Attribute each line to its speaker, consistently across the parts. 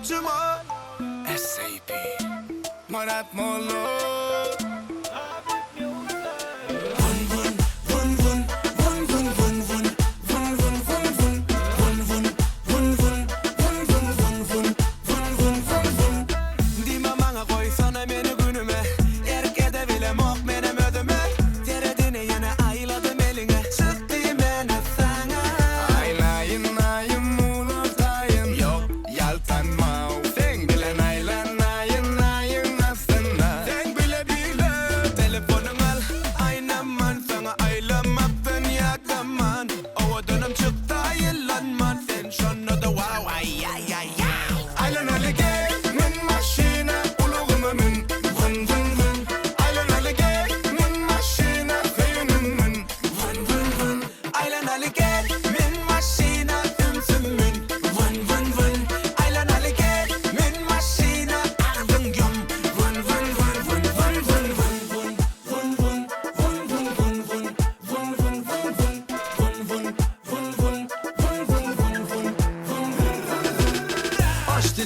Speaker 1: Cuma
Speaker 2: SAP
Speaker 1: Murat Molu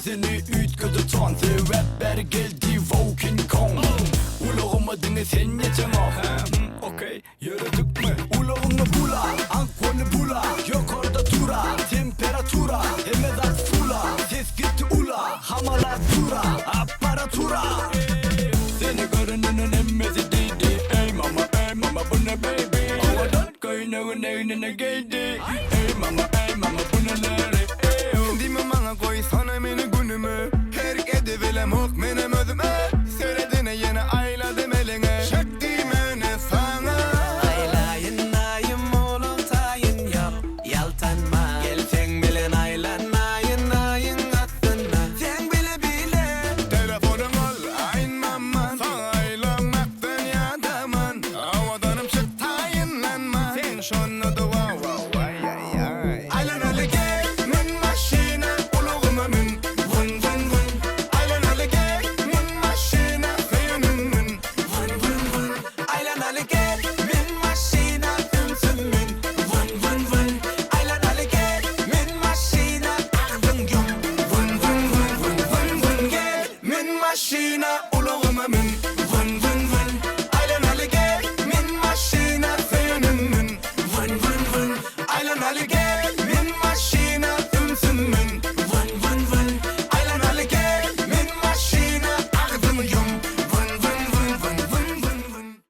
Speaker 2: Seni utgödü tanti rapper geldi King Kong Ulağıma dinle sen yetemem Okey yürüdük mü? Ulağını bula, ankonu bula Yok orada dura, temperatura Hemedat fula, ses gitti ula Hamalar dura, aparatura Seni görününün emmezi değdi Ey mama bu ne baby Havadan kaynağın eynine geldi